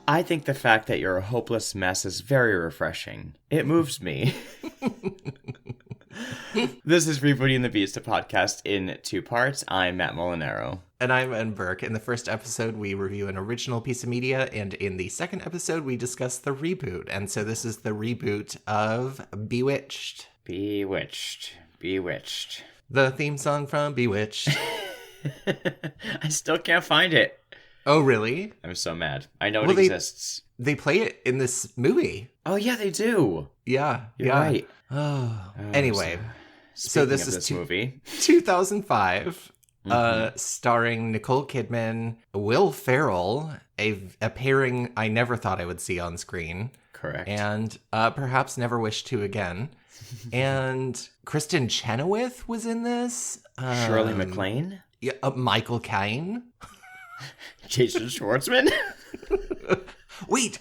I think the fact that you're a hopeless mess is very refreshing. It moves me. This is Rebooting the Beast, a podcast in 2 parts. I'm Matt Molinaro. And I'm Ann Burke. In the first episode, we review an original piece of media, and in the second episode, we discuss the reboot. And so this is the reboot of Bewitched. Bewitched. Bewitched. The theme song from Bewitched. I still can't find it. Oh, really? I'm so mad. I know it exists. They play it in this movie. Oh, yeah, they do. Yeah. You're right. Oh. Anyway, so this is movie. 2005, starring Nicole Kidman, Will Ferrell, a pairing I never thought I would see on screen. Correct. And perhaps never wish to again. And Kristen Chenoweth was in this. Shirley MacLaine? Yeah, Michael Caine. Jason Schwartzman? Wait,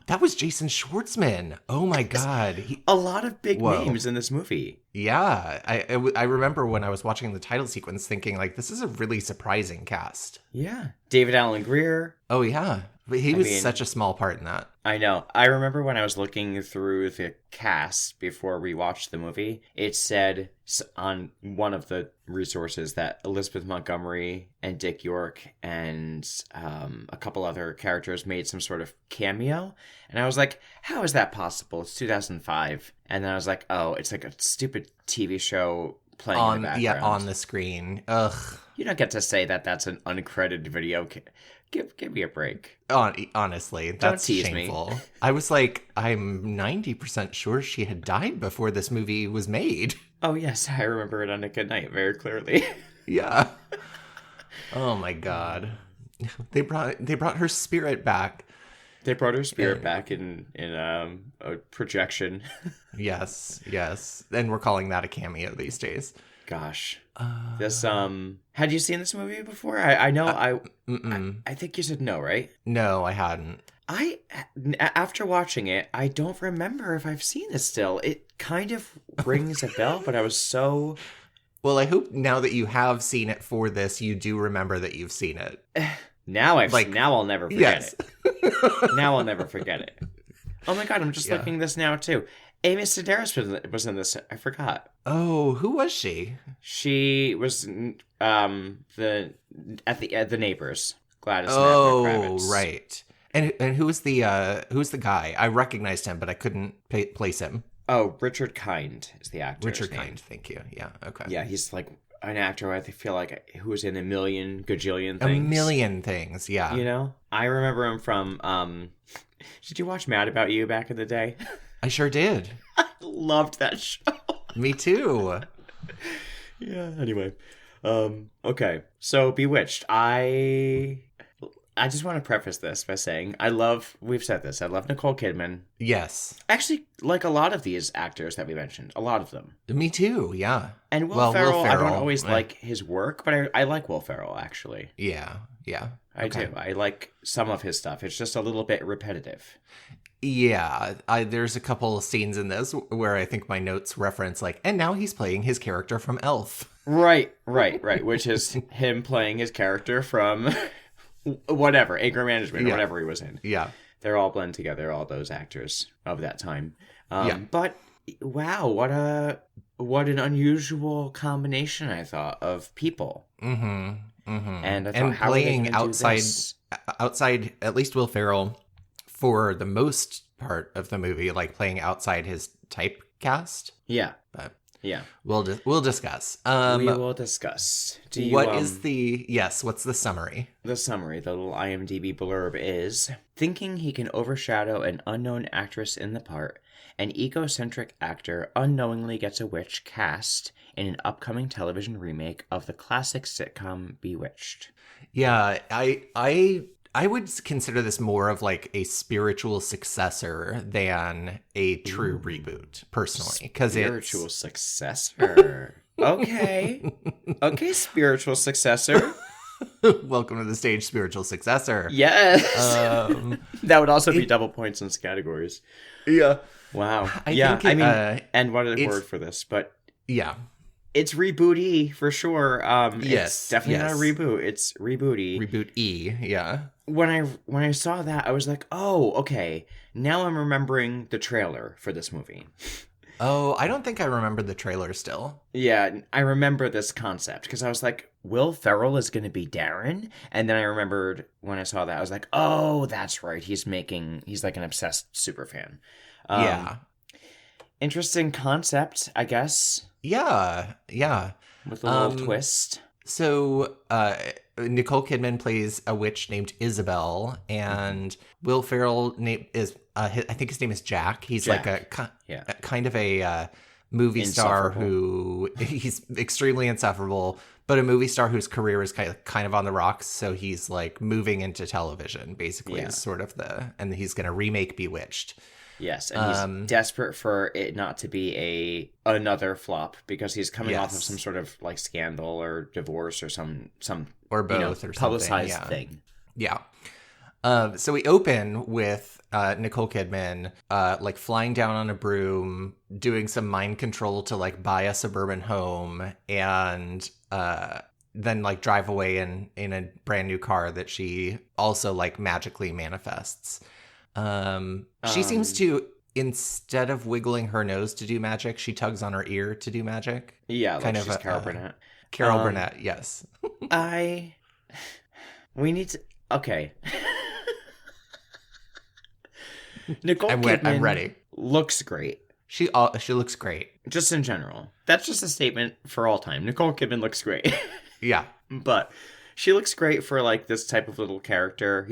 that was Jason Schwartzman. Oh my God. A lot of big names in this movie. Yeah. I remember when I was watching the title sequence thinking, like, this is a really surprising cast. Yeah. David Alan Grier. Oh, yeah. But he was such a small part in that. I know. I remember when I was looking through the cast before we watched the movie, it said on one of the resources that Elizabeth Montgomery and Dick York and a couple other characters made some sort of cameo. And I was like, how is that possible? It's 2005. And then I was like, oh, it's like a stupid TV show playing in the background. Yeah, on the screen. Ugh. You don't get to say that that's an uncredited video. Give me a break. Honestly, that's shameful. Me. I was like, I'm 90% sure she had died before this movie was made. Oh, yes. I remember it on A Good Night very clearly. Yeah. Oh, my God. They brought her spirit back. They brought her spirit back in a projection. Yes. And we're calling that a cameo these days. Gosh. This had you seen this movie before? I know I think you said no, right? No, I hadn't. After watching it, I don't remember if I've seen it still. It kind of rings a bell, but I was so... Well, I hope now that you have seen it for this, you do remember that you've seen it. Now I'll never forget it. Now I'll never forget it. Oh my God, I'm just looking at this now too. Amy Sedaris was in this. I forgot. Oh, who was she? She was the Neighbors. Gladys. Oh, right. And who's the guy? I recognized him, but I couldn't place him. Oh, Richard Kind is the actor. Richard Kind, thank you. Yeah, okay. Yeah, he's like an actor I feel like who was in a million gajillion things. A million things, yeah. You know? I remember him from did you watch Mad About You back in the day? I sure did. I loved that show. Me too. Yeah, anyway. Okay. So Bewitched. I just want to preface this by saying we've said this, I love Nicole Kidman. Yes. Actually, like a lot of these actors that we mentioned, a lot of them. Me too, yeah. And Will Ferrell, I don't always like his work, but I like Will Ferrell, actually. Yeah. I do. I like some of his stuff. It's just a little bit repetitive. Yeah, there's a couple of scenes in this where I think my notes reference like, and now he's playing his character from Elf. Right, which is him playing his character from whatever, Anger Management or whatever he was in. Yeah. They're all blend together, all those actors of that time. But wow, what an unusual combination, I thought, of people. Mm-hmm. And I thought, and how playing are they outside, at least Will Ferrell, for the most part of the movie, like playing outside his typecast. Yeah. But yeah. We'll discuss. We will discuss. What's the summary? The summary, the little IMDb blurb is, thinking he can overshadow an unknown actress in the part, an egocentric actor unknowingly gets a witch cast in an upcoming television remake of the classic sitcom Bewitched. Yeah, I would consider this more of like a spiritual successor than a true reboot, personally. Spiritual successor. Okay, spiritual successor. Welcome to the stage, spiritual successor. Yes. That would also be double points in these categories. Yeah. Wow. I mean, and what a word for this, but yeah. It's rebooty for sure. It's Yes, definitely not a yes. reboot. It's rebooty. Reboot E, yeah. When I saw that, I was like, oh, okay. Now I'm remembering the trailer for this movie. Oh, I don't think I remember the trailer still. Yeah, I remember this concept because I was like, Will Ferrell is going to be Darren? And then I remembered when I saw that, I was like, oh, that's right. He's like an obsessed super fan. Yeah. Interesting concept, I guess, Yeah, yeah. with a little twist. So, Nicole Kidman plays a witch named Isabel, and Will Ferrell is, I think his name is Jack. He's Jack. like Yeah. a kind of a movie star Insufferable. who he's extremely insufferable, but a movie star whose career is kind of on the rocks. So he's like moving into television, basically, Yeah. is sort of and he's going to remake Bewitched. Yes, and he's desperate for it not to be another flop because he's coming off of Yes. some sort of like scandal or divorce or some Or both, or something, publicized yeah. thing. Yeah. So we open with Nicole Kidman like flying down on a broom, doing some mind control to like buy a suburban home, and then like drive away in a brand new car that she also like magically manifests. She seems to, instead of wiggling her nose to do magic, she tugs on her ear to do magic. Yeah, like Kind of she's a- Carol Burnett. Carol Burnett, yes. We need to. Okay. Nicole I'm Kidman ready. looks great. She looks great. Just in general. That's just a statement for all time. Nicole Kidman looks great. Yeah. But she looks great for like this type of little character,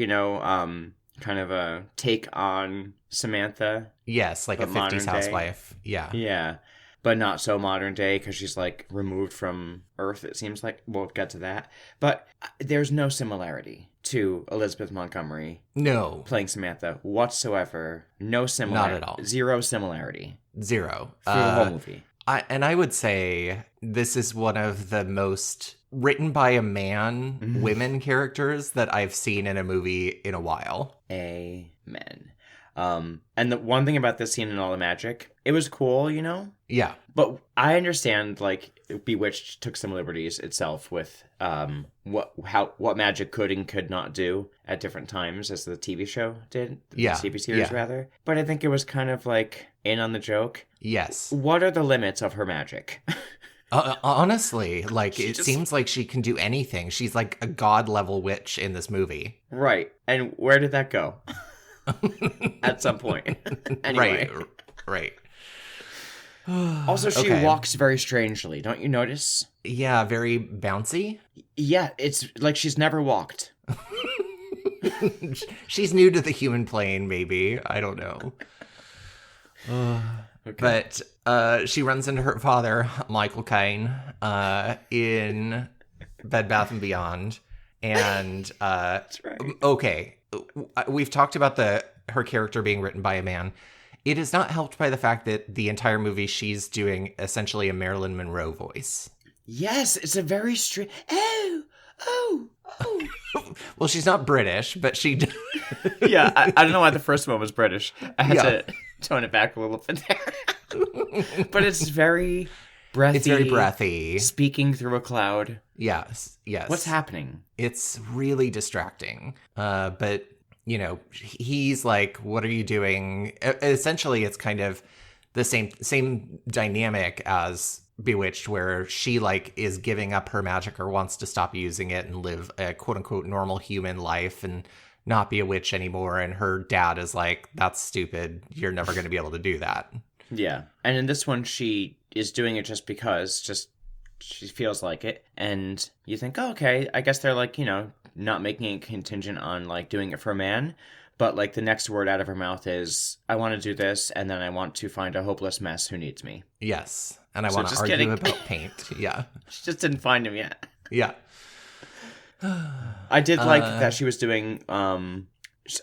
kind of a take on Samantha. Yes, like But a 50s modern day. housewife. Yeah. Yeah. But not so modern day because she's like removed from Earth, it seems like. We'll get to that. But there's no similarity to Elizabeth Montgomery No, playing Samantha whatsoever. No similarity. Not at all. Zero similarity zero. through the whole movie. I would say this is one of the most written by a man women characters that I've seen in a movie in a while. Amen. And the one thing about this scene and all the magic, it was cool, Yeah. But I understand, like, Bewitched took some liberties itself with what magic could and could not do at different times, as the TV show did, the Yeah, TV series yeah. rather. But I think it was kind of like in on the joke. Yes. What are the limits of her magic? Honestly, like She it just- seems like she can do anything. She's like a god level witch in this movie. Right. And where did that go? At some point. Anyway. Right. Also, she Okay. walks very strangely. Don't you notice? Yeah, very bouncy. Yeah, it's like she's never walked. She's new to the human plane, maybe. I don't know. Okay. But she runs into her father, Michael Caine, in Bed Bath & Beyond. And, That's right. okay, we've talked about her character being written by a man. It is not helped by the fact that the entire movie she's doing essentially a Marilyn Monroe voice. Yes, it's a very strange. Oh. Well, she's not British, but she... Yeah, I don't know why the first one was British. I had Yeah. to tone it back a little bit there. But it's very breathy. It's very breathy. Speaking through a cloud. Yes. What's happening? It's really distracting. But, he's like, what are you doing? Essentially, it's kind of the same dynamic as Bewitched, where she like is giving up her magic or wants to stop using it and live a quote unquote normal human life and not be a witch anymore. And her dad is like, that's stupid. You're never going to be able to do that. Yeah. And in this one, she is doing it just because, she feels like it. And you think, oh, okay, I guess they're like, not making it contingent on like doing it for a man. But like the next word out of her mouth is, I want to do this, and then I want to find a hopeless mess who needs me. Yes. And I So want to just argue kidding. about paint. Yeah. She just didn't find him yet. Yeah. I did like that she was doing,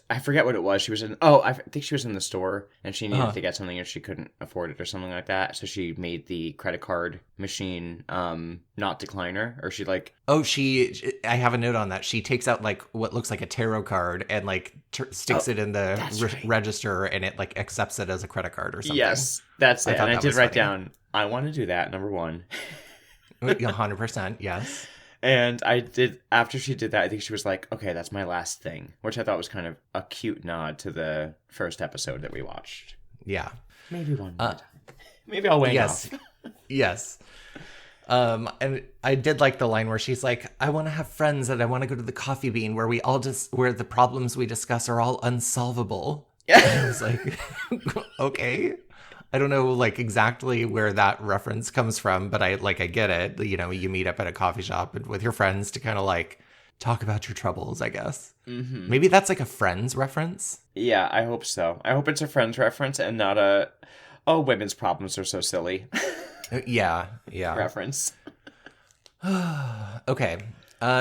I forget what it was. She was in, I think she was in the store, and she needed to get something and she couldn't afford it or something like that. So she made the credit card machine not decliner, or she like... Oh, I have a note on that. She takes out like what looks like a tarot card and like sticks it in the that's right. register, and it like accepts it as a credit card or something. Yes, that's it. thought And I that did was write funny. down, I want to do that, number one. 100%, yes. And after she did that, I think she was like, okay, that's my last thing, which I thought was kind of a cute nod to the first episode that we watched. Yeah. Maybe one more time. Maybe I'll wing yes. off. Yes. And I did like the line where she's like, I want to have friends and I want to go to the coffee bean where where the problems we discuss are all unsolvable. Yeah. And I was like, okay. I don't know like exactly where that reference comes from, but I get it. You know, you meet up at a coffee shop with your friends to kind of like talk about your troubles, I guess. Mm-hmm. Maybe that's like a Friends reference. Yeah, I hope so. I hope it's a Friends reference and not women's problems are so silly. Yeah. reference. Okay.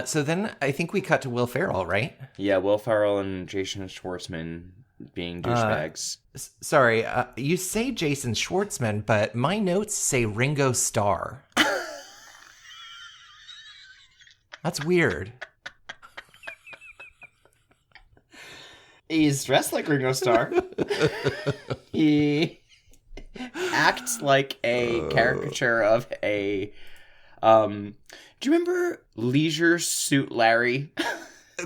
So then I think we cut to Will Ferrell, right? Yeah, Will Ferrell and Jason Schwartzman being douchebags. Sorry, you say Jason Schwartzman, but my notes say Ringo Starr. That's weird. He's dressed like Ringo Starr. He acts like a caricature of a... do you remember Leisure Suit Larry?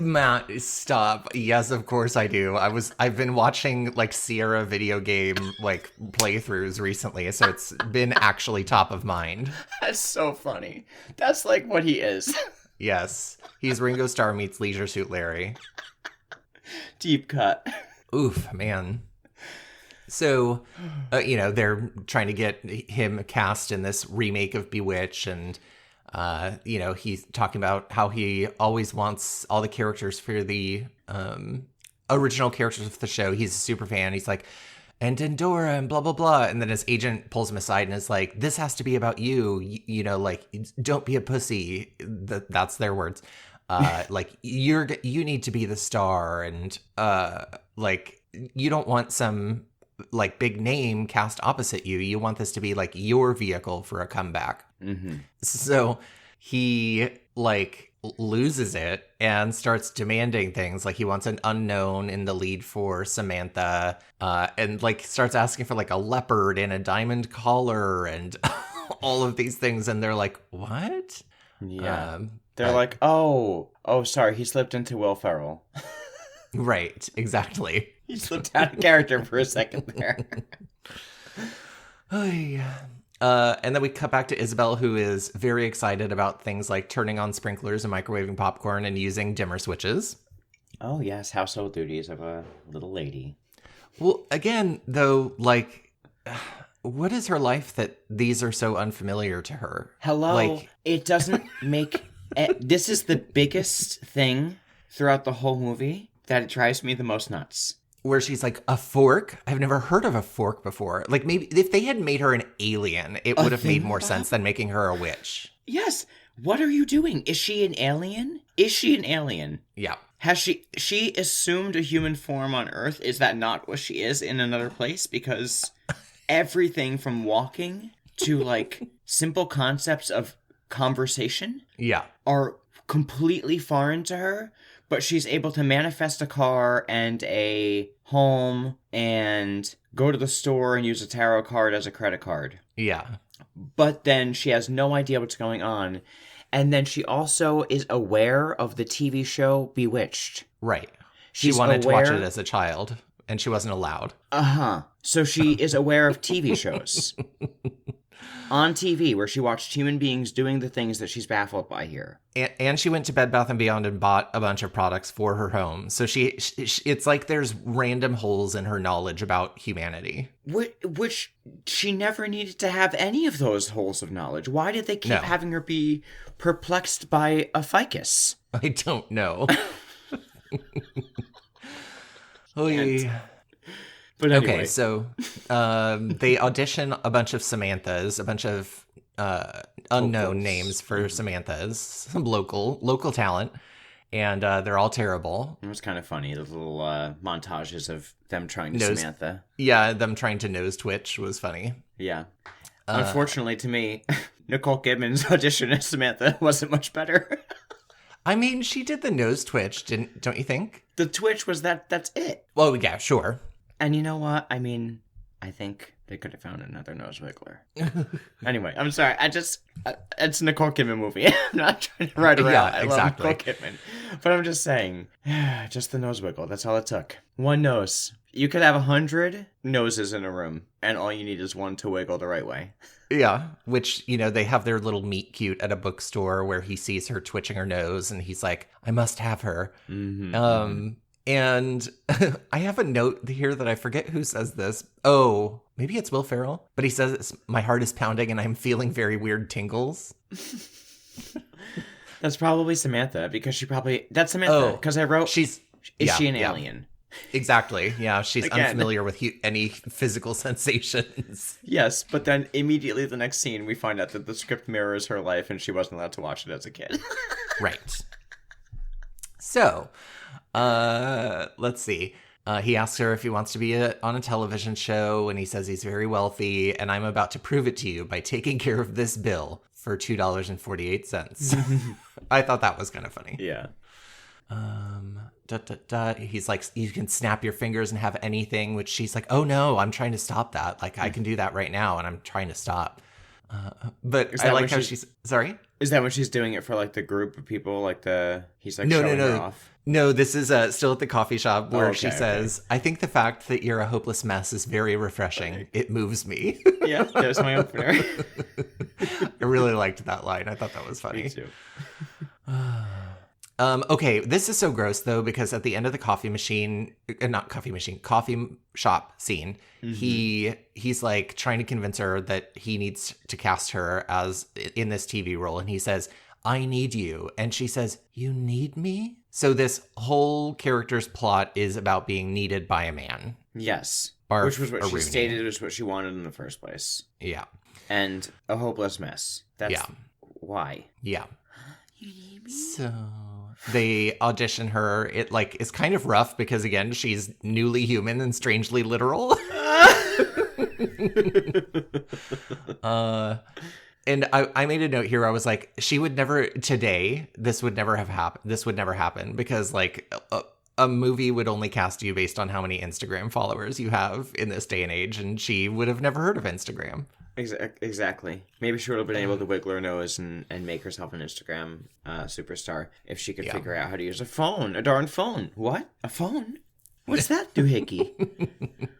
Matt, stop. Yes, of course I do. I've been watching like Sierra video game like playthroughs recently, so it's been actually top of mind. That's so funny. That's like what he is. Yes. He's Ringo Starr meets Leisure Suit Larry. Deep cut. Oof, man. So, they're trying to get him cast in this remake of Bewitched, and he's talking about how he always wants all the characters for the original characters of the show. He's a super fan. He's like, and Dendora and blah, blah, blah. And then his agent pulls him aside and is like, this has to be about you. Don't be a pussy. That's their words. You need to be the star. And you don't want some like big name cast opposite you. You want this to be like your vehicle for a comeback. Mm-hmm. So he loses it and starts demanding things. Like he wants an unknown in the lead for Samantha, and starts asking for like a leopard and a diamond collar and all of these things. And they're like, what? Yeah. They're like, oh, sorry. He slipped into Will Ferrell. Right. Exactly. He slipped out of character for a second there. Oh, yeah. And then we cut back to Isabel, who is very excited about things like turning on sprinklers and microwaving popcorn and using dimmer switches. Oh, yes. Household duties of a little lady. Well, again, though, what is her life that these are so unfamiliar to her? Hello? It doesn't make... This is the biggest thing throughout the whole movie that it drives me the most nuts. Where she's like, a fork? I've never heard of a fork before. Like, maybe if they had made her an alien, it would have made more sense than making her a witch. Yes. What are you doing? Is she an alien? Yeah. Has she assumed a human form on Earth? Is that not what she is in another place? Because everything from walking to, simple concepts of conversation are completely foreign to her. But she's able to manifest a car and a home and go to the store and use a tarot card as a credit card. Yeah. But then she has no idea what's going on. And then she also is aware of the TV show Bewitched. Right. She wanted to watch it as a child, and she wasn't allowed. Uh-huh. So she is aware of TV shows. On TV, where she watched human beings doing the things that she's baffled by here. And she went to Bed Bath & Beyond and bought a bunch of products for her home. So she it's like there's random holes in her knowledge about humanity. Which she never needed to have any of those holes of knowledge. Why did they keep having her be perplexed by a ficus? I don't know. But anyway. Okay, so they audition a bunch of Samanthas, a bunch of unknown names for Samanthas, some local talent, and they're all terrible. It was kind of funny, those little montages of them trying to Samantha. Yeah, them trying to nose twitch was funny. Yeah. Unfortunately to me, Nicole Kidman's audition as Samantha wasn't much better. I mean, she did the nose twitch, don't you think? The twitch was that's it. Well, yeah, sure. And you know what? I mean, I think They could have found another nose wiggler. Anyway, I'm sorry. It's a Nicole Kidman movie. I'm not trying to write her out. I love Nicole Kidman. But I'm just saying, just the nose wiggle. That's all it took. One nose. You could have 100 noses in a room, and all you need is one to wiggle the right way. Yeah, which, they have their little meet cute at a bookstore where he sees her twitching her nose, and he's like, I must have her. Mm-hmm. And I have a note here that I forget who says this. Oh, maybe it's Will Ferrell. But he says, my heart is pounding and I'm feeling very weird tingles. That's probably Samantha, because that's Samantha, because I wrote, is she an alien? Exactly. Yeah, she's unfamiliar with any physical sensations. Yes, but then immediately the next scene, we find out that the script mirrors her life and she wasn't allowed to watch it as a kid. Right. So, let's see. He asks her if he wants to be on a television show, and he says he's very wealthy, and I'm about to prove it to you by taking care of this bill for $2.48. I thought that was kind of funny. Yeah. He's like, you can snap your fingers and have anything, which she's like, oh no, I'm trying to stop that. Like, I can do that right now, and I'm trying to stop. But I like how she's sorry? Is that when she's doing it for like the group of people? Like he's like showing her off? No, this is still at the coffee shop where she says, I think the fact that you're a hopeless mess is very refreshing. Right. It moves me. Yeah, that was my opener. I really liked that line. I thought that was funny. Me too. Okay, this is so gross though, because at the end of the coffee shop scene, he's like trying to convince her that he needs to cast her as in this TV role, and he says, I need you. And she says, you need me? So this whole character's plot is about being needed by a man. Yes. Which was what she stated was what she wanted in the first place. Yeah. And a hopeless mess. That's why. Yeah. So they audition her. It is kind of rough because, again, she's newly human and strangely literal. And I made a note here. I was like, this would never happen because a movie would only cast you based on how many Instagram followers you have in this day and age. And she would have never heard of Instagram. Exactly. Maybe she would have been able to wiggle her nose and make herself an Instagram superstar if she could figure out how to use a darn phone. What? A phone? What's that, doohickey?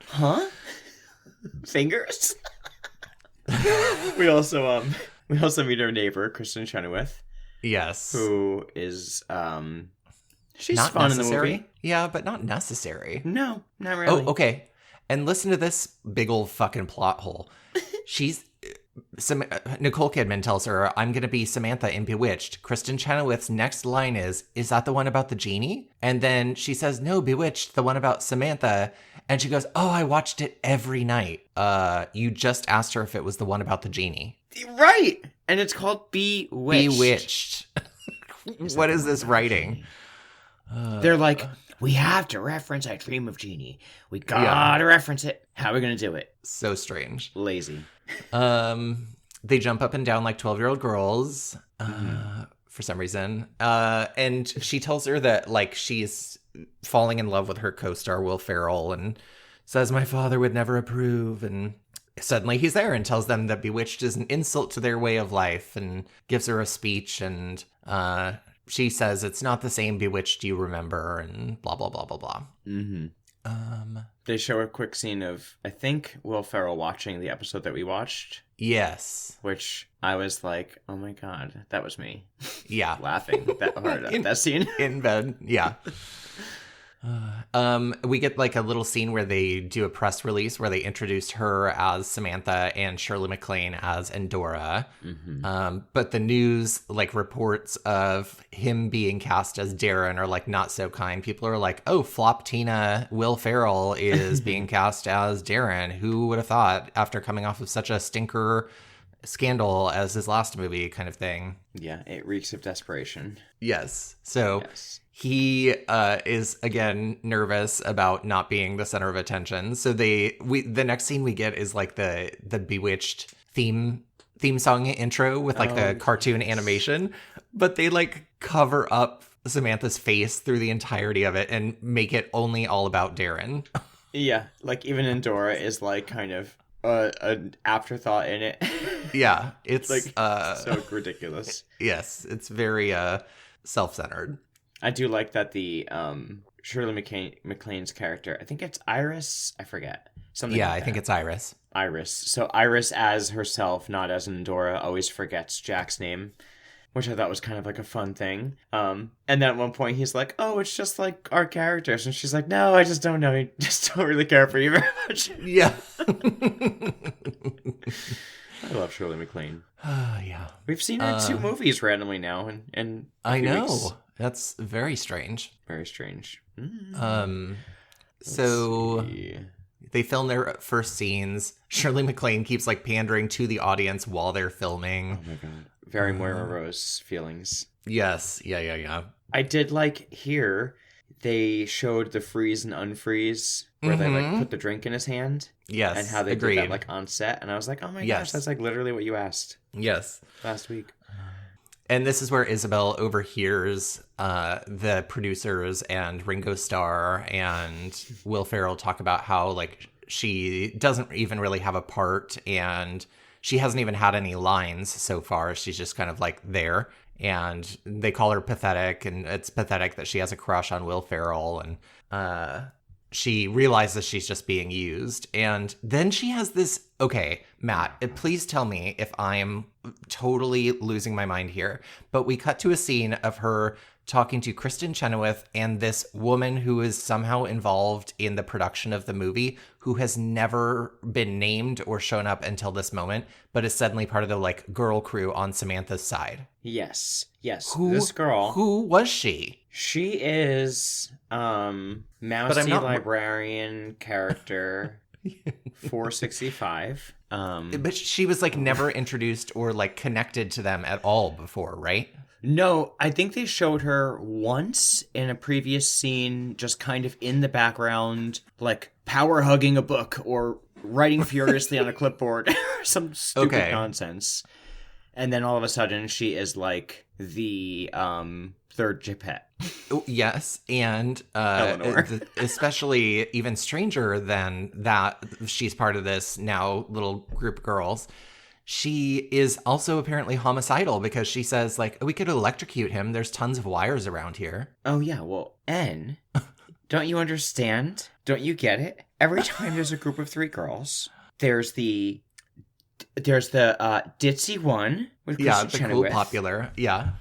Huh? Fingers? We also meet our neighbor, Kristen Chenoweth. Yes. Who is she's not fun necessary. in the movie. Yeah, but not necessary. No, not really. Oh, okay. And listen to this big old fucking plot hole. Nicole Kidman tells her, I'm going to be Samantha in Bewitched. Kristen Chenoweth's next line is that the one about the genie? And then she says, no, Bewitched, the one about Samantha. And she goes, oh, I watched it every night. You just asked her if it was the one about the genie. Right. And it's called Bewitched. Bewitched. What is this writing? They're like, we have to reference I Dream of Jeannie. We gotta reference it. How are we gonna do it? So strange. Lazy. They jump up and down like 12-year-old girls for some reason. And she tells her that she's falling in love with her co-star Will Ferrell and says my father would never approve. And suddenly he's there and tells them that Bewitched is an insult to their way of life and gives her a speech. And she says it's not the same Bewitched you remember and blah, blah, blah, blah, blah. Mm-hmm. They show a quick scene of, I think, Will Ferrell watching the episode that we watched. Yes. Which I was like, oh my God, that was me. Yeah. Laughing that hard at that scene. In bed. Yeah. We get a little scene where they do a press release where they introduced her as Samantha and Shirley MacLaine as Endora. Mm-hmm. But the news reports of him being cast as Darren are not so kind. People are like, oh, Flop Tina Will Ferrell is being cast as Darren. Who would have thought after coming off of such a stinker scandal as his last movie kind of thing. Yeah, it reeks of desperation. Yes. So he is, again, nervous about not being the center of attention. So the next scene we get is the Bewitched theme song intro with the cartoon animation. But they cover up Samantha's face through the entirety of it and make it only all about Darren. Yeah, even Endora is kind of an afterthought in it. Yeah, it's Like, so ridiculous. yes, it's very self-centered. I do like that the Shirley MacLaine's character, I think it's Iris, I forget. Something Yeah, like I that. think it's Iris. Iris. So Iris as herself, not as Endora, always forgets Jack's name, which I thought was kind of like a fun thing. And then at one point he's like, "Oh, it's just like our characters," and she's like, "No, I just don't know. I just don't really care for you very much." Yeah. I love Shirley MacLaine. Yeah. We've seen her in 2 movies randomly now, and I know. That's very strange. Very strange. So See. they film their first scenes. Shirley MacLaine keeps like pandering to the audience while they're filming. Oh my god. Very Moira Rose feelings. Yes. Yeah. I did like here they showed the freeze and unfreeze where they like put the drink in his hand. Yes. And how they agreed. did that like on set. And I was like, oh my gosh, that's like literally what you asked Yes. last week. And this is where Isabel overhears the producers and Ringo Starr and Will Ferrell talk about how like she doesn't even really have a part and she hasn't even had any lines so far. She's just kind of like there. And they call her pathetic, and it's pathetic that she has a crush on Will Ferrell, and she realizes she's just being used. And then she has this, okay, Matt, please tell me if I'm totally losing my mind here, but we cut to a scene of her talking to Kristen Chenoweth and this woman who is somehow involved in the production of the movie who has never been named or shown up until this moment, but is suddenly part of the like girl crew on Samantha's side. Yes. This girl. Who was she? She is Mousy librarian character 465. But she was like never introduced or like connected to them at all before, right? No, I think they showed her once in a previous scene, just kind of in the background, like power hugging a book or writing furiously on a clipboard, some stupid nonsense. And then all of a sudden, she is like the third Geppetto. Yes, and especially even stranger than that, she's part of this now little group of girls. She is also apparently homicidal because she says, like, we could electrocute him. There's tons of wires around here. Oh, yeah. Well, N, don't you understand? Don't you get it? Every time there's a group of 3 girls, there's the ditzy one with Kristen the Chenoweth. cool popular. Yeah.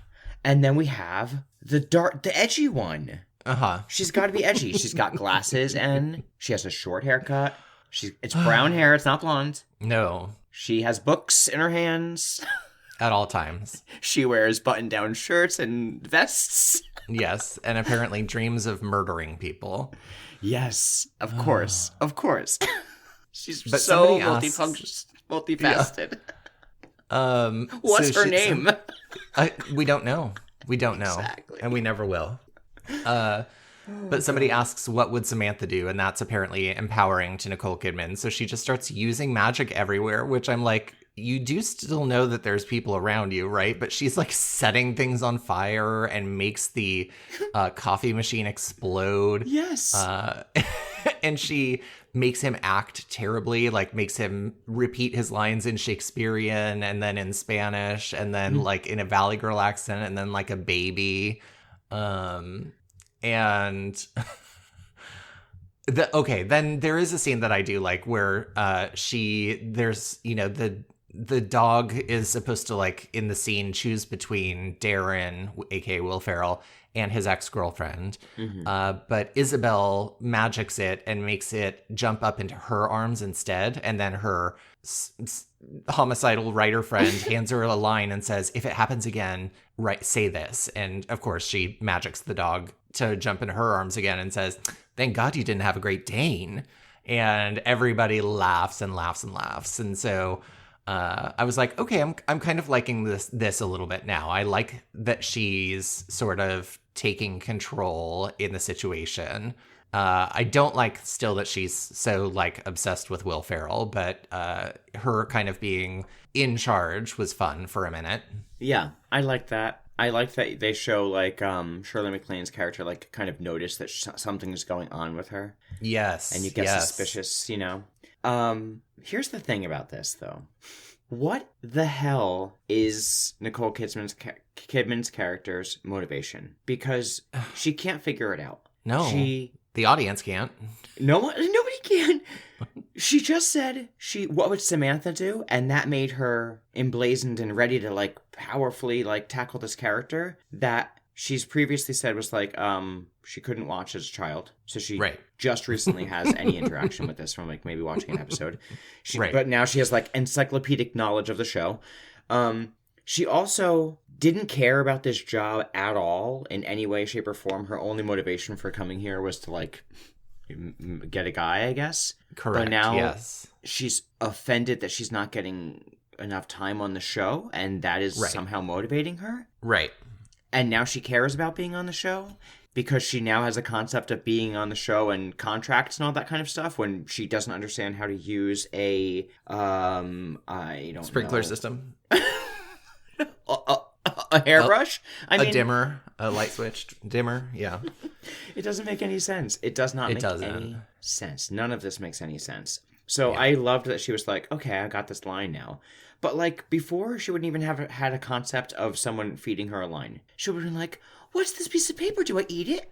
And then we have the edgy one. Uh-huh. She's got to be edgy. She's got glasses and she has a short haircut. It's brown hair. It's not blonde. No. She has books in her hands. At all times. She wears button-down shirts and vests. Yes, and apparently dreams of murdering people. Yes, of course. Of course. She's but so Yeah. multifaceted. What's her name? We don't know. We don't know. Exactly. And we never will. But somebody asks, what would Samantha do? And that's apparently empowering to Nicole Kidman. So she just starts using magic everywhere, which I'm like, you do still know that there's people around you, right? But she's like setting things on fire and makes the coffee machine explode. Yes. And she makes him act terribly, like makes him repeat his lines in Shakespearean and then in Spanish and then like in a Valley Girl accent and then like a baby. And then there is a scene that I do like where the dog is supposed to like in the scene choose between Darren, aka Will Ferrell, and his ex-girlfriend. But Isabel magics it and makes it jump up into her arms instead. And then her homicidal writer friend hands her a line and says, if it happens again, say this. And of course she magics the dog to jump into her arms again and says, thank God you didn't have a Great Dane. And everybody laughs and laughs and laughs. And so I was like, okay, I'm kind of liking this a little bit now. I like that she's sort of taking control in the situation. I don't like still that she's so like obsessed with Will Ferrell, but her kind of being in charge was fun for a minute. Yeah, I like that. I like that they show like Shirley MacLaine's character like kind of notice that something is going on with her. Yes. And you get suspicious, you know. Here's the thing about this, though. What the hell is Nicole Kidman's character's motivation? Because she can't figure it out. No, the audience can't. Nobody can. She just said what would Samantha do, and that made her emblazoned and ready to like powerfully like tackle this character that she's previously said was like she couldn't watch as a child, so she just recently has any interaction with this from like maybe watching an episode. But now she has like encyclopedic knowledge of the show. She also didn't care about this job at all in any way, shape, or form. Her only motivation for coming here was to like get a guy, I guess. Correct. But now yes. She's offended that she's not getting enough time on the show, and that is somehow motivating her. Right. And now she cares about being on the show because she now has a concept of being on the show and contracts and all that kind of stuff when she doesn't understand how to use a sprinkler system. A hairbrush? A dimmer, a light switch dimmer, yeah. It doesn't make any sense. It does not make any sense. None of this makes any sense. So I loved that she was like, okay, I got this line now. But like before, she wouldn't even have had a concept of someone feeding her a line. She would have been like, what's this piece of paper? Do I eat it?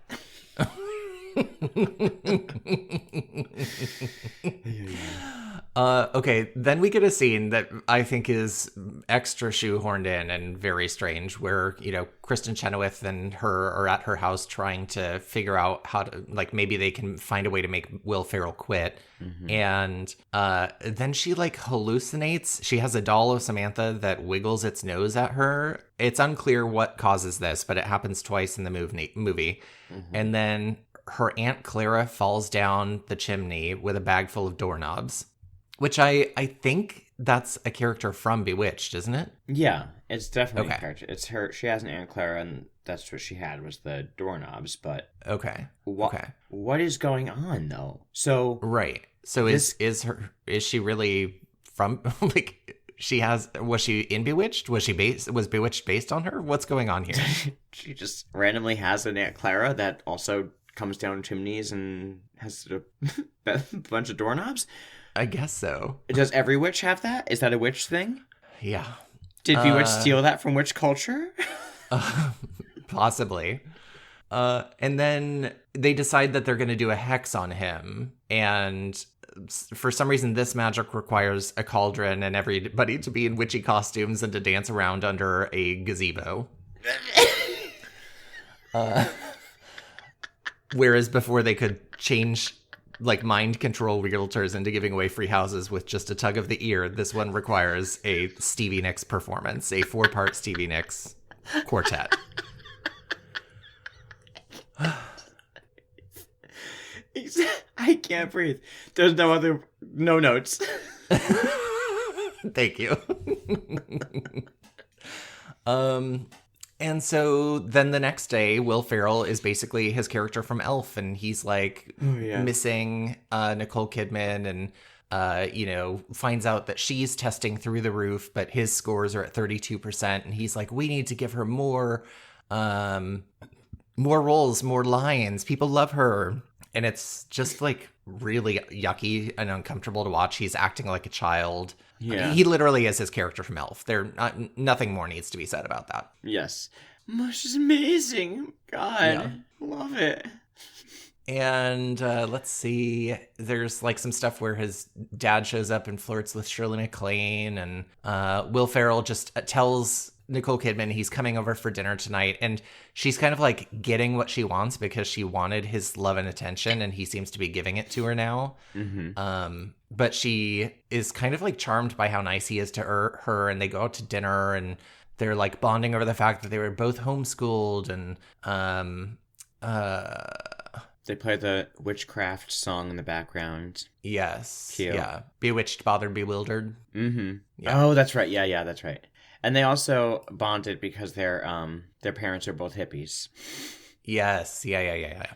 Okay, then we get a scene that I think is extra shoehorned in and very strange where, you know, Kristen Chenoweth and her are at her house trying to figure out how to, like, maybe they can find a way to make Will Ferrell quit. Mm-hmm. And then she, like, hallucinates. She has a doll of Samantha that wiggles its nose at her. It's unclear what causes this, but it happens twice in the movie. Mm-hmm. And then her Aunt Clara falls down the chimney with a bag full of doorknobs. Which I think that's a character from Bewitched, isn't it? Yeah, it's definitely a character. It's her. She has an Aunt Clara, and that's what she had was the doorknobs. But what is going on though? So So is she really from like was she in Bewitched? Was Bewitched based on her? What's going on here? She just randomly has an Aunt Clara that also comes down chimneys and has a bunch of doorknobs. I guess so. Does every witch have that? Is that a witch thing? Yeah. Did Bewitched steal that from witch culture? Possibly. And then they decide that they're going to do a hex on him. And for some reason, this magic requires a cauldron and everybody to be in witchy costumes and to dance around under a gazebo. Whereas before they could change, like, mind control realtors into giving away free houses with just a tug of the ear, this one requires a Stevie Nicks performance, a 4-part Stevie Nicks quartet. I can't breathe. There's no notes. Thank you. And so then the next day, Will Ferrell is basically his character from Elf, and he's like missing Nicole Kidman, and finds out that she's testing through the roof, but his scores are at 32%, and he's like, we need to give her more roles, more lines. People love her. And it's just like really yucky and uncomfortable to watch. He's acting like a child. Yeah. He literally is his character from Elf. Nothing more needs to be said about that. Yes. Mush is amazing. God, love it. And let's see. There's like some stuff where his dad shows up and flirts with Shirley MacLaine. And Will Ferrell just tells Nicole Kidman he's coming over for dinner tonight, and she's kind of like getting what she wants because she wanted his love and attention, and he seems to be giving it to her now. Mm-hmm. But she is kind of like charmed by how nice he is to her, and they go out to dinner, and they're like bonding over the fact that they were both homeschooled, and they play the witchcraft song in the background. Yes. Cute. Yeah. Bewitched, bothered, bewildered. Mm-hmm. Yeah. Oh, that's right. Yeah, that's right. And they also bonded because their parents are both hippies. Yes. Yeah.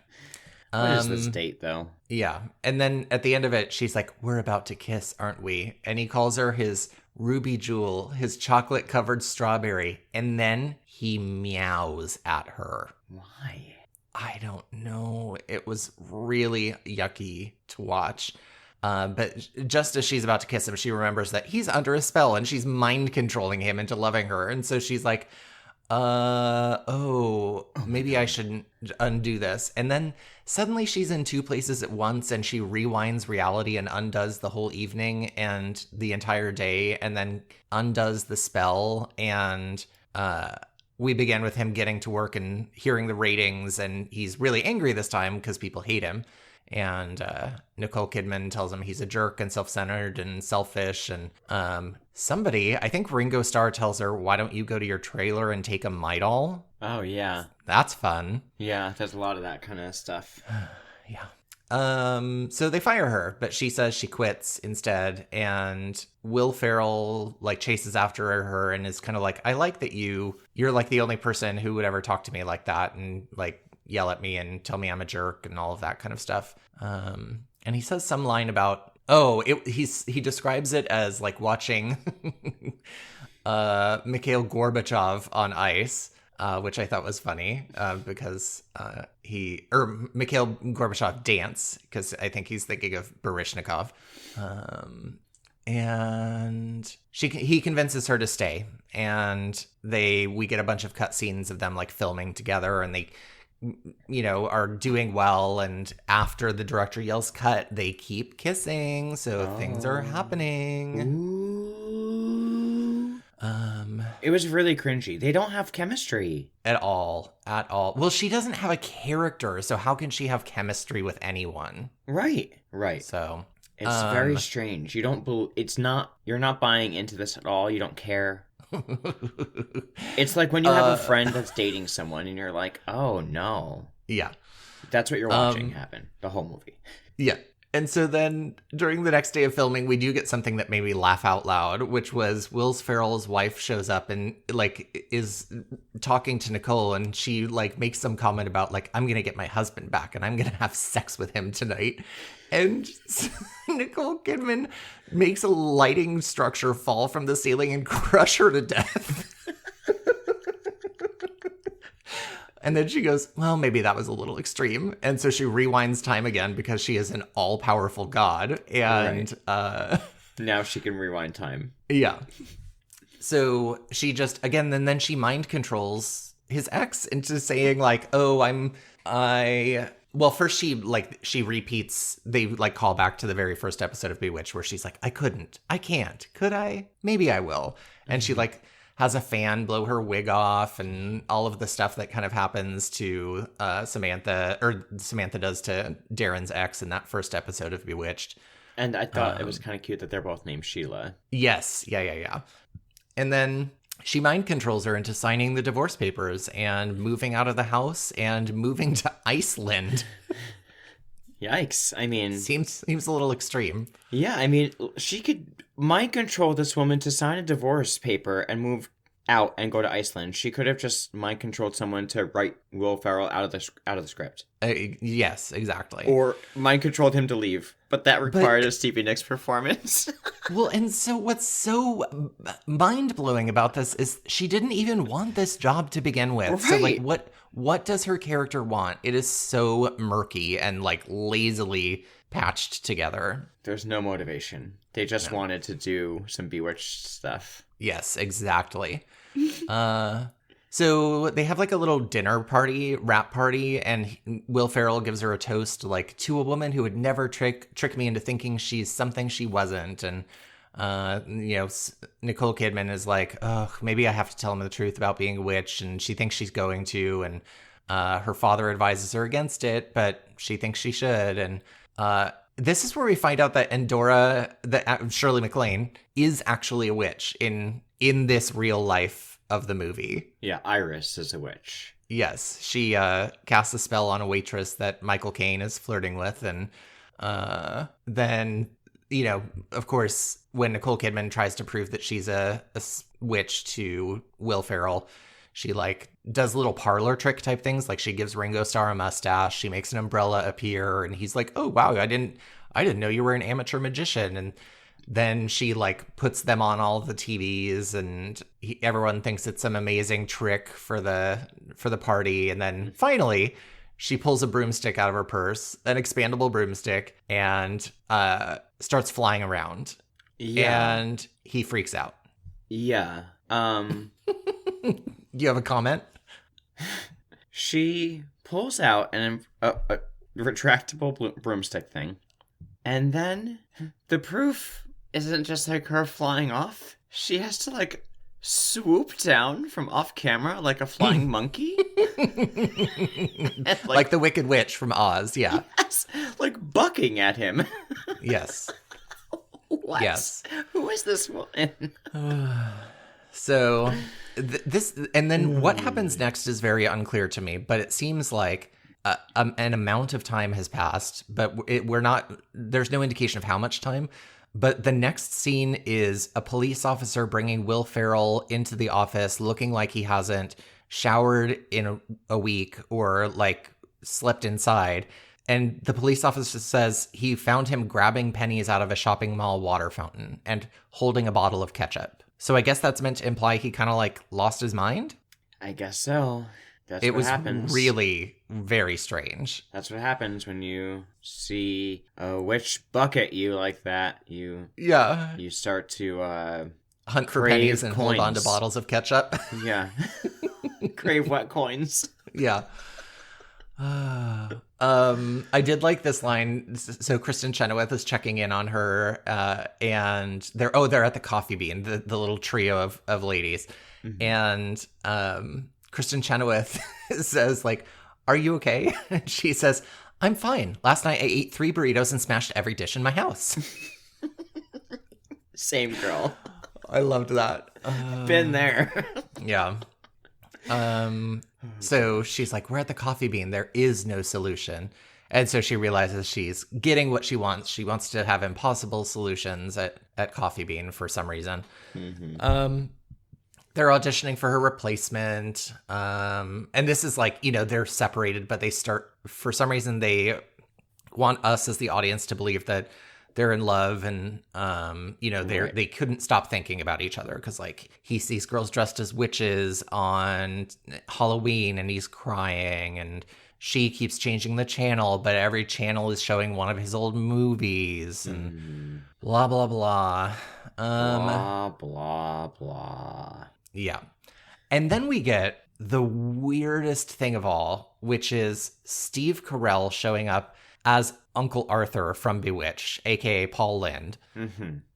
What is this date, though? Yeah. And then at the end of it, she's like, we're about to kiss, aren't we? And he calls her his ruby jewel, his chocolate-covered strawberry. And then he meows at her. Why? I don't know. It was really yucky to watch. But just as she's about to kiss him, she remembers that he's under a spell and she's mind controlling him into loving her. And so she's like, maybe I shouldn't undo this. And then suddenly she's in two places at once and she rewinds reality and undoes the whole evening and the entire day and then undoes the spell. And we begin with him getting to work and hearing the ratings, and he's really angry this time because people hate him. And Nicole Kidman tells him he's a jerk and self-centered and selfish. And somebody, I think Ringo Starr, tells her, why don't you go to your trailer and take a Midol? Oh, yeah. That's fun. Yeah, there's a lot of that kind of stuff. Yeah. So they fire her, but she says she quits instead. And Will Ferrell like chases after her and is kind of like, I like that you're like the only person who would ever talk to me like that and like yell at me and tell me I'm a jerk and all of that kind of stuff. And he says some line about, he describes it as like watching Mikhail Gorbachev on ice, which I thought was funny because Mikhail Gorbachev dance, because I think he's thinking of Baryshnikov. And he convinces her to stay, and we get a bunch of cutscenes of them like filming together, and they are doing well, and after the director yells cut, they keep kissing, so things are happening. Ooh. It was really cringy. They don't have chemistry at all. Well, she doesn't have a character, so how can she have chemistry with anyone? Right. So it's very strange. You're not buying into this at all. You don't care. It's like when you have a friend that's dating someone and you're like, oh no. Yeah. That's what you're watching happen the whole movie. Yeah. And so then during the next day of filming, we do get something that made me laugh out loud, which was Will Ferrell's wife shows up and like is talking to Nicole, and she like makes some comment about like, I'm going to get my husband back and I'm going to have sex with him tonight. And Nicole Kidman makes a lighting structure fall from the ceiling and crush her to death. And then she goes, well, maybe that was a little extreme. And so she rewinds time again because she is an all-powerful god. And now she can rewind time. Yeah. So she just, again, and then she mind controls his ex into saying like, well, first she repeats, they like call back to the very first episode of Bewitched where she's like, I can't, could I? Maybe I will. And she like has a fan blow her wig off and all of the stuff that kind of happens to Samantha does to Darren's ex in that first episode of Bewitched. And I thought it was kind of cute that they're both named Sheila. Yes. Yeah. And then she mind controls her into signing the divorce papers and moving out of the house and moving to Iceland. Yikes. I mean... Seems a little extreme. Yeah, I mean, she could mind control this woman to sign a divorce paper and move out and go to Iceland. She could have just mind controlled someone to write Will Ferrell out of the script. Yes, exactly. Or mind controlled him to leave. But that required a Stevie Nicks performance. Well, and so what's so mind-blowing about this is she didn't even want this job to begin with. Right. So, like, what does her character want? It is so murky and, like, lazily patched together. There's no motivation. They just wanted to do some Bewitched stuff. Yes, exactly. So they have like a little dinner party, wrap party, and Will Ferrell gives her a toast like to a woman who would never trick me into thinking she's something she wasn't. And Nicole Kidman is like, oh, maybe I have to tell him the truth about being a witch, and she thinks she's going to, and her father advises her against it, but she thinks she should. And this is where we find out that Endora, that Shirley MacLaine, is actually a witch in this real life of the movie. Yeah, Iris is a witch. Yes, she casts a spell on a waitress that Michael Caine is flirting with, and then, of course, when Nicole Kidman tries to prove that she's a witch to Will Ferrell, she like does little parlor trick type things, like she gives Ringo Starr a mustache, she makes an umbrella appear, and he's like, "Oh wow, I didn't know you were an amateur magician." And then she like puts them on all the TVs, and everyone thinks it's some amazing trick for the party. And then finally, she pulls a broomstick out of her purse, an expandable broomstick, and starts flying around. Yeah. And he freaks out. Yeah. You have a comment? She pulls out a retractable broomstick thing. And then the proof isn't just like her flying off. She has to like swoop down from off camera like a flying monkey. And, like the Wicked Witch from Oz, yeah. Yes, like bucking at him. Yes. What? Yes. Who is this woman? So this, and then what happens next is very unclear to me, but it seems like an amount of time has passed, but there's no indication of how much time. But the next scene is a police officer bringing Will Ferrell into the office looking like he hasn't showered in a week or like slept inside. And the police officer says he found him grabbing pennies out of a shopping mall water fountain and holding a bottle of ketchup. So I guess that's meant to imply he kind of like lost his mind? I guess so. That's it what was happens. Really very strange. That's what happens when you see a witch buck at you like that. You start to hunt for pennies and hold on to bottles of ketchup. Yeah. Crave wet coins. Yeah. I did like this line. So Kristen Chenoweth is checking in on her, and they're at the Coffee Bean, the little trio of ladies, and Kristen Chenoweth says like, "Are you okay?" And she says, "I'm fine. Last night I ate 3 burritos and smashed every dish in my house." Same girl. I loved that. Been there. Yeah. So she's like, "We're at the Coffee Bean. There is no solution." And so she realizes she's getting what she wants. She wants to have impossible solutions at Coffee Bean for some reason. They're auditioning for her replacement. And this is like, they're separated, but for some reason, they want us as the audience to believe that they're in love, and they couldn't stop thinking about each other because like he sees girls dressed as witches on Halloween and he's crying, and she keeps changing the channel, but every channel is showing one of his old movies, and blah blah blah. Blah blah blah. Yeah. And then we get the weirdest thing of all, which is Steve Carell showing up as Uncle Arthur from Bewitched, aka Paul Lynde.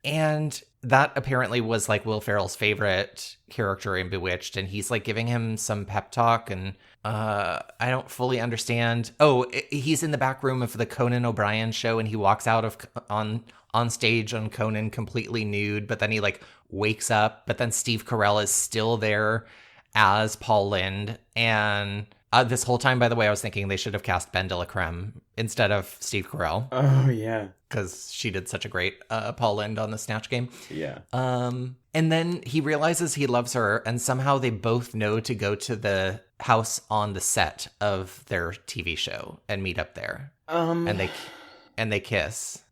And that apparently was like Will Ferrell's favorite character in Bewitched, and he's like giving him some pep talk, and I don't fully understand. Oh, he's in the back room of the Conan O'Brien show, and he walks out on stage on Conan completely nude, but then he like wakes up, but then Steve Carell is still there as Paul Lynde. And this whole time, by the way, I was thinking they should have cast Ben de la Creme instead of Steve Carell. Oh, yeah. Because she did such a great Paul Lynde on the Snatch Game. Yeah. And then he realizes he loves her, and somehow they both know to go to the house on the set of their TV show and meet up there. And they kiss.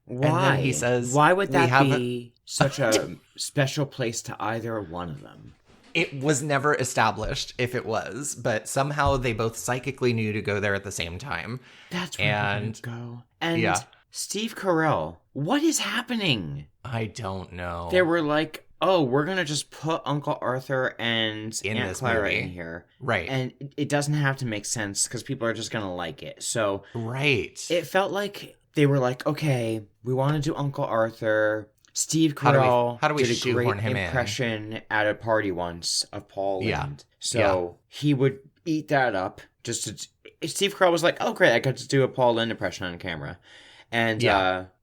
Why? And then he says, "Why would that be such a special place to either one of them?" It was never established if it was, but somehow they both psychically knew to go there at the same time. That's where I'm gonna go. And Steve Carell, what is happening? I don't know. They were like, "Oh, we're gonna just put Uncle Arthur and Aunt Clara in here, right? And it doesn't have to make sense because people are just gonna like it." So, right. It felt like they were like, "Okay, we want to do Uncle Arthur." Steve Carell how do we did a shoehorn great him impression at a party once of Paul Lynde. So he would eat that up. Steve Carell was like, "Oh, great, I got to do a Paul Lynde impression on camera." And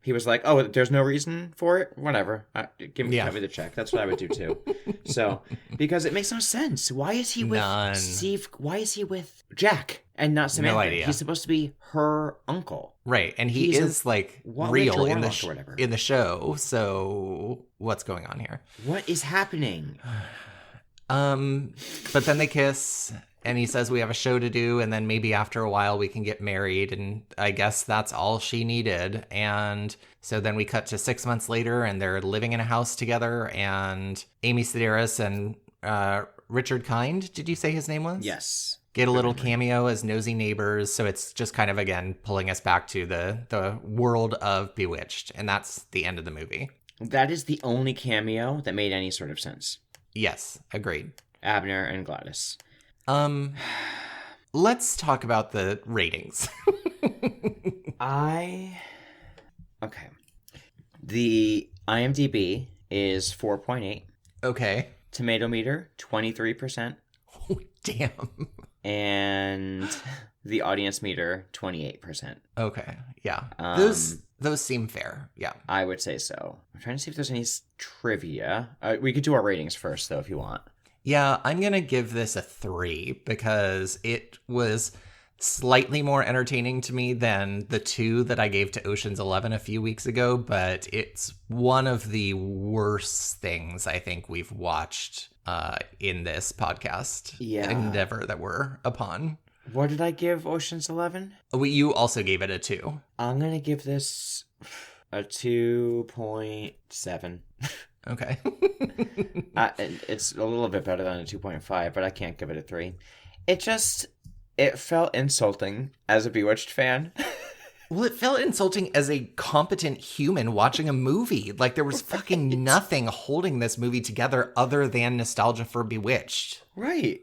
he was like, "Oh, there's no reason for it? Whatever. Cut me the check." That's what I would do too. So, because it makes no sense. Why is he with Steve? Why is he with Jack and not Samantha? No idea. He's supposed to be her uncle. Right, and he is like real in the show. So what's going on here? What is happening? But then they kiss, and he says we have a show to do, and then maybe after a while we can get married, and I guess that's all she needed. And so then we cut to 6 months later, and they're living in a house together, and Amy Sedaris and Richard Kind, did you say his name was? Yes. get a little cameo as nosy neighbors. So it's just kind of, again, pulling us back to the world of Bewitched. And that's the end of the movie. That is the only cameo that made any sort of sense. Yes, agreed. Abner and Gladys. Let's talk about the ratings. Okay. The IMDb is 4.8. Okay. Tomato meter, 23%. Oh, damn. And the audience meter, 28%. Okay, yeah. Those seem fair, yeah. I would say so. I'm trying to see if there's any trivia. We could do our ratings first, though, if you want. Yeah, I'm going to give this a 3 because it was slightly more entertaining to me than the 2 that I gave to Ocean's 11 a few weeks ago, but it's one of the worst things I think we've watched in this podcast endeavor that we're upon. What did I give Ocean's 11? You also gave it a 2. I'm going to give this a 2.7. Okay. It's a little bit better than a 2.5, but I can't give it a 3. It felt insulting as a Bewitched fan. Well, it felt insulting as a competent human watching a movie. Like, there was fucking nothing holding this movie together other than nostalgia for Bewitched. Right.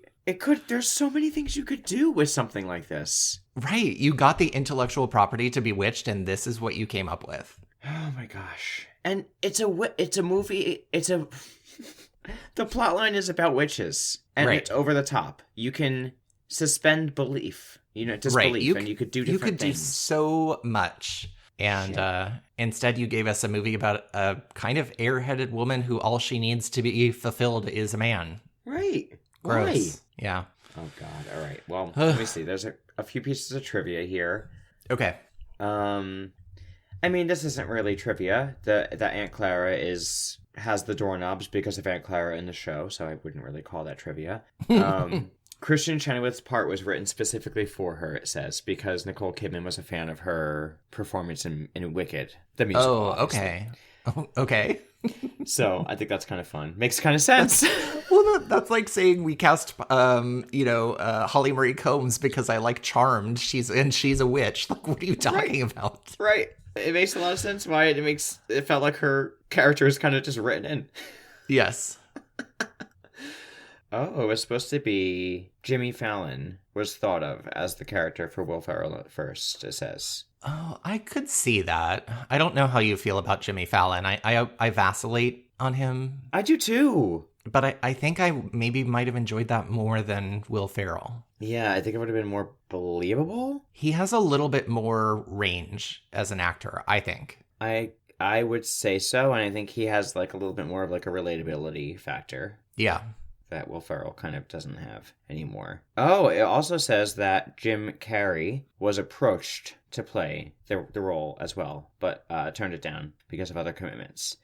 There's so many things you could do with something like this. Right. You got the intellectual property to Bewitched, and this is what you came up with. Oh my gosh. And it's a movie, the plotline is about witches, and it's over the top. You can suspend belief, disbelief, and you could do different things. You could do so much. And instead you gave us a movie about a kind of airheaded woman who all she needs to be fulfilled is a man. Right. Gross. Why? Yeah. Oh God. All right. Well, let me see. There's a few pieces of trivia here. Okay. I mean, this isn't really trivia. That Aunt Clara has the doorknobs because of Aunt Clara in the show, so I wouldn't really call that trivia. Christian Chenoweth's part was written specifically for her, it says, because Nicole Kidman was a fan of her performance in Wicked, the musical. Oh, okay. Oh, okay. So I think that's kind of fun. Makes kind of sense. That's like saying we cast, Holly Marie Combs because I like Charmed. She's a witch. Like, what are you talking about? Right. It makes a lot of sense why it felt like her character is kind of just written in. Yes. Oh, it was supposed to be Jimmy Fallon was thought of as the character for Will Ferrell at first, it says. Oh, I could see that. I don't know how you feel about Jimmy Fallon. I vacillate on him. I do too. But I think I maybe might have enjoyed that more than Will Ferrell. Yeah, I think it would have been more believable. He has a little bit more range as an actor, I think. I would say so, and I think he has like a little bit more of like a relatability factor. Yeah. That Will Ferrell kind of doesn't have anymore. Oh, it also says that Jim Carrey was approached to play the role as well, but turned it down because of other commitments.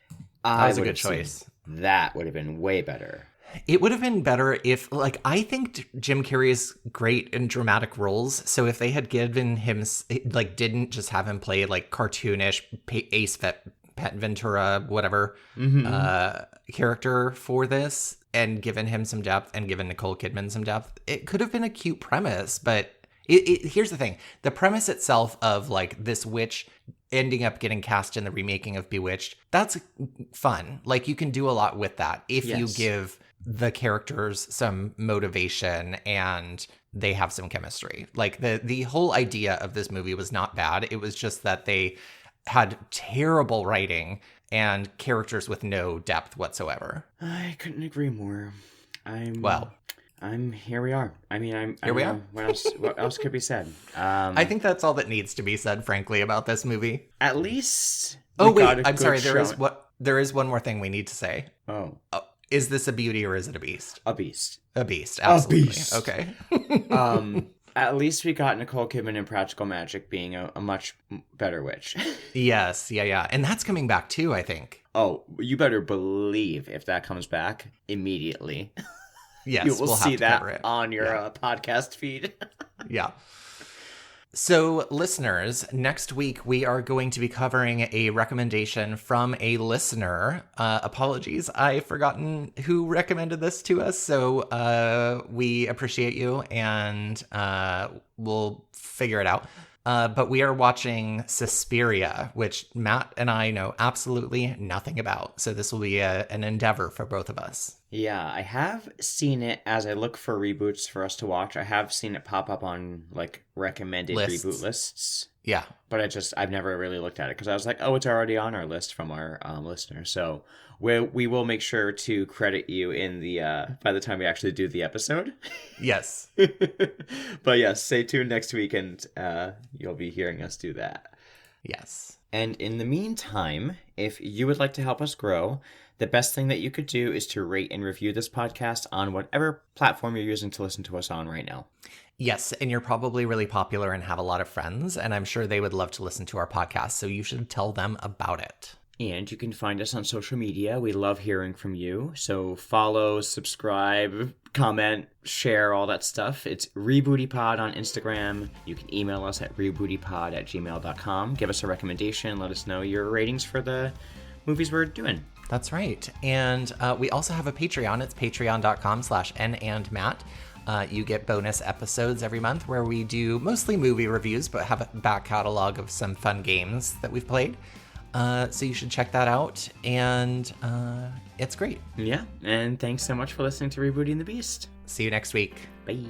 That was a good choice. That would have been way better. It would have been better if, I think Jim Carrey is great in dramatic roles. So if they had given him, didn't just have him play cartoonish Ace Pet Ventura, whatever, character for this, and given him some depth and given Nicole Kidman some depth, it could have been a cute premise. But here's the thing. The premise itself of this witch ending up getting cast in the remaking of Bewitched, that's fun. You can do a lot with that if you give the characters some motivation and they have some chemistry. The whole idea of this movie was not bad. It was just that they had terrible writing and characters with no depth whatsoever. I couldn't agree more. Here we are. I mean, here we are. What else could be said? I think that's all that needs to be said, frankly, about this movie. At least. Oh wait, I'm sorry. There is one more thing we need to say. Oh, is this a beauty or is it a beast? A beast. A beast. Absolutely. A beast. Okay. At least we got Nicole Kidman in Practical Magic being a much better witch. Yes. Yeah. And that's coming back too, I think. Oh, you better believe if that comes back immediately. Yes, you will we'll see have to that cover it on your podcast feed. Yeah. So, listeners, next week we are going to be covering a recommendation from a listener. Apologies, I've forgotten who recommended this to us, so we appreciate you, and we'll figure it out. But we are watching Suspiria, which Matt and I know absolutely nothing about. So this will be an endeavor for both of us. Yeah, I have seen it as I look for reboots for us to watch. I have seen it pop up on like recommended reboot lists. Yeah. But I've never really looked at it because I was like, oh, it's already on our list from our listener. So we will make sure to credit you in the by the time we actually do the episode. Yes. But yes, stay tuned next week and you'll be hearing us do that. Yes. And in the meantime, if you would like to help us grow, the best thing that you could do is to rate and review this podcast on whatever platform you're using to listen to us on right now. Yes, and you're probably really popular and have a lot of friends, and I'm sure they would love to listen to our podcast, so you should tell them about it. And you can find us on social media. We love hearing from you. So follow, subscribe, comment, share, all that stuff. It's RebootyPod on Instagram. You can email us at rebootypod@gmail.com. Give us a recommendation. Let us know your ratings for the movies we're doing. That's right. And we also have a Patreon. It's patreon.com/nandmatt. You get bonus episodes every month where we do mostly movie reviews, but have a back catalog of some fun games that we've played. So you should check that out. And it's great. Yeah. And thanks so much for listening to Rebooting the Beast. See you next week. Bye.